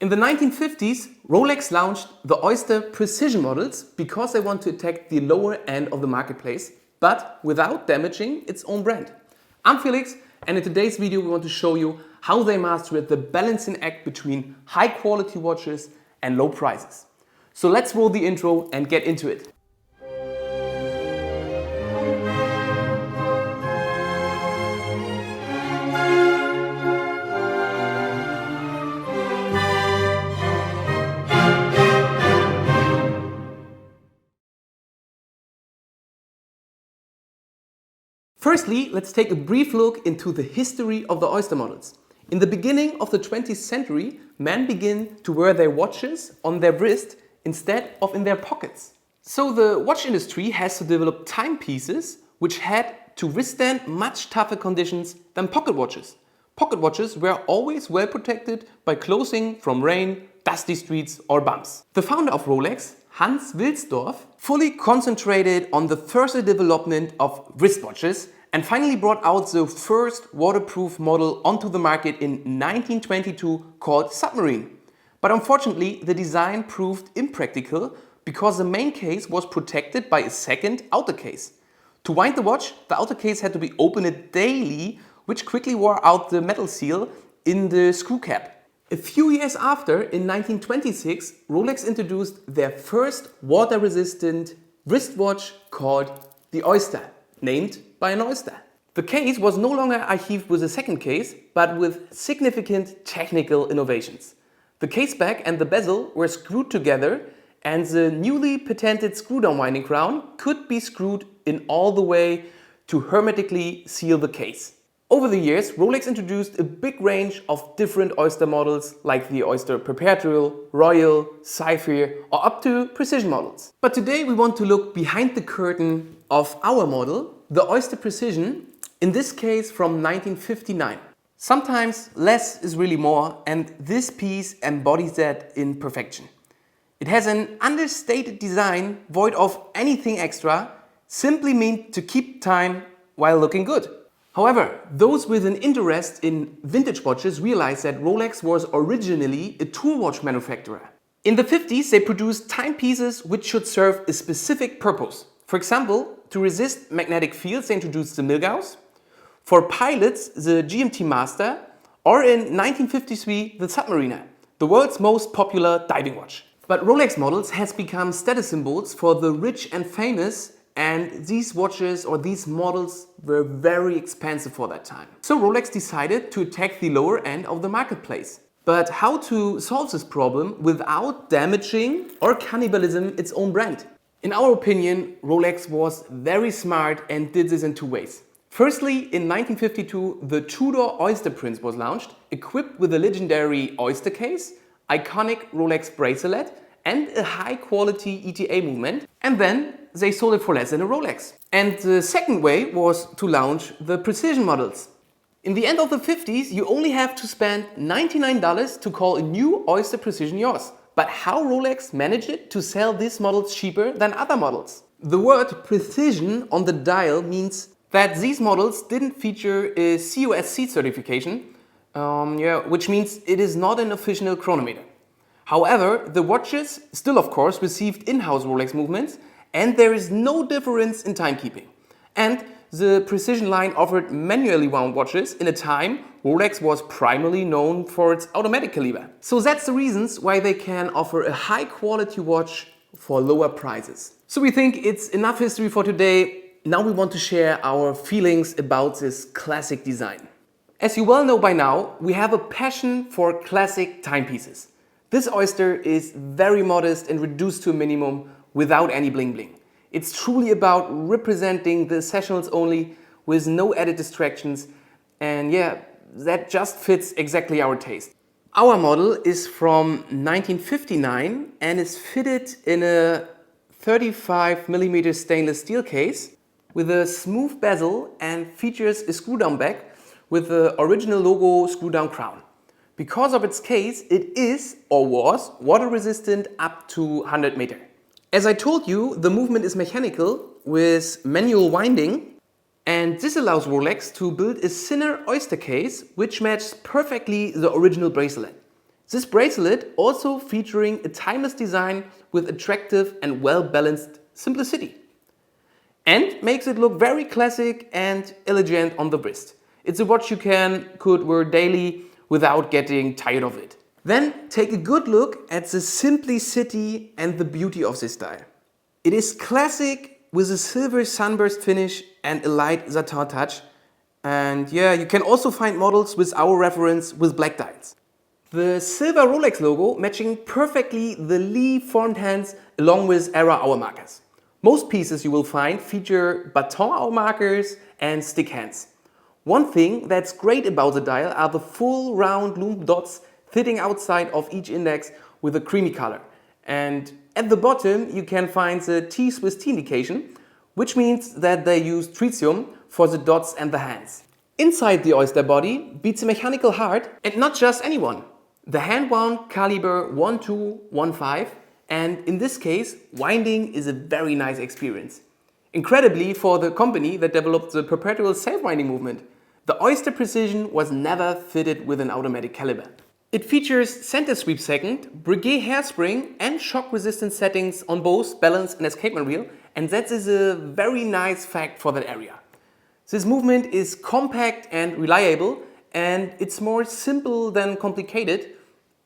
In the 1950s, Rolex launched the Oyster Precision models because they want to attack the lower end of the marketplace, but without damaging its own brand. I'm Felix, and in today's video we want to show you how they mastered the balancing act between high quality watches and low prices. So let's roll the intro and get into it. Firstly, let's take a brief look into the history of the Oyster models. In the beginning of the 20th century, men began to wear their watches on their wrist instead of in their pockets. So the watch industry has to develop timepieces which had to withstand much tougher conditions than pocket watches. Pocket watches were always well protected by clothing from rain, dusty streets or bumps. The founder of Rolex, Hans Wilsdorf, fully concentrated on the further development of wristwatches and finally brought out the first waterproof model onto the market in 1922 called Submarine. But unfortunately, the design proved impractical because the main case was protected by a second outer case. To wind the watch, the outer case had to be opened daily, which quickly wore out the metal seal in the screw cap. A few years after, in 1926, Rolex introduced their first water-resistant wristwatch called the Oyster, named by an oyster. The case was no longer archived with a second case, but with significant technical innovations. The case back and the bezel were screwed together, and the newly patented screw-down winding crown could be screwed in all the way to hermetically seal the case. Over the years, Rolex introduced a big range of different Oyster models like the Oyster Perpetual, Royal, Sapphire or up to Precision models. But today we want to look behind the curtain of our model, the Oyster Precision, in this case from 1959. Sometimes less is really more, and this piece embodies that in perfection. It has an understated design void of anything extra, simply meant to keep time while looking good. However, those with an interest in vintage watches realize that Rolex was originally a tool watch manufacturer. In the 50s, they produced timepieces which should serve a specific purpose. For example, to resist magnetic fields, they introduced the Milgauss. For pilots, the GMT Master, or in 1953, the Submariner, the world's most popular diving watch. But Rolex models has become status symbols for the rich and famous, and these watches or these models were very expensive for that time. So Rolex decided to attack the lower end of the marketplace. But how to solve this problem without damaging or cannibalism its own brand? In our opinion, Rolex was very smart and did this in two ways. Firstly, in 1952, the Tudor Oyster Prince was launched, equipped with a legendary oyster case, iconic Rolex bracelet, and a high-quality ETA movement, and then they sold it for less than a Rolex. And the second way was to launch the Precision models. In the end of the 50s, you only have to spend $99 to call a new Oyster Precision yours. But how Rolex managed it to sell these models cheaper than other models? The word precision on the dial means that these models didn't feature a COSC certification, which means it is not an official chronometer. However, the watches still of course received in-house Rolex movements, and there is no difference in timekeeping. And the Precision line offered manually wound watches in a time Rolex was primarily known for its automatic caliber. So that's the reasons why they can offer a high quality watch for lower prices. So we think it's enough history for today. Now we want to share our feelings about this classic design. As you well know by now, we have a passion for classic timepieces. This Oyster is very modest and reduced to a minimum without any bling bling. It's truly about representing the essentials only with no added distractions, and yeah, that just fits exactly our taste. Our model is from 1959 and is fitted in a 35mm stainless steel case with a smooth bezel and features a screw-down back with the original logo screw-down crown. Because of its case, it is or was water resistant up to 100 meters. As I told you, the movement is mechanical with manual winding, and this allows Rolex to build a thinner oyster case which matches perfectly the original bracelet. This bracelet also featuring a timeless design with attractive and well-balanced simplicity. And makes it look very classic and elegant on the wrist. It's a watch you could wear daily without getting tired of it. Then take a good look at the simplicity and the beauty of this dial. It is classic with a silver sunburst finish and a light satin touch. And yeah, you can also find models with our reference with black dials. The silver Rolex logo matching perfectly the Lee formed hands along with era hour markers. Most pieces you will find feature baton hour markers and stick hands. One thing that's great about the dial are the full round loop dots sitting outside of each index with a creamy color. And at the bottom you can find the T Swiss T indication, which means that they use tritium for the dots and the hands. Inside the Oyster body beats a mechanical heart, and not just any one. The hand-wound caliber 1215, and in this case, winding is a very nice experience. Incredibly, for the company that developed the perpetual self-winding movement, the Oyster Precision was never fitted with an automatic caliber. It features center sweep second, Breguet hairspring and shock resistance settings on both balance and escapement wheel, and that is a very nice fact for that area. This movement is compact and reliable, and it's more simple than complicated,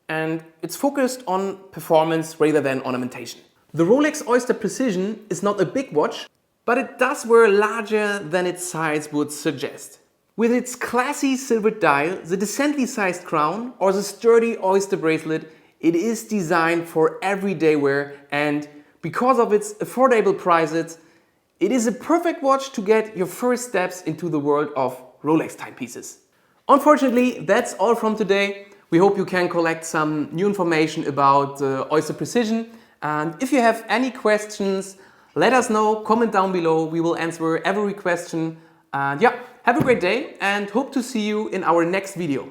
and it's focused on performance rather than ornamentation. The Rolex Oyster Precision is not a big watch, but it does wear larger than its size would suggest. With its classy silver dial, the decently sized crown or the sturdy Oyster bracelet, it is designed for everyday wear, and because of its affordable prices, it is a perfect watch to get your first steps into the world of Rolex timepieces. Unfortunately, that's all from today. We hope you can collect some new information about Oyster Precision. And if you have any questions, let us know, comment down below. We will answer every question. And yeah, have a great day and hope to see you in our next video.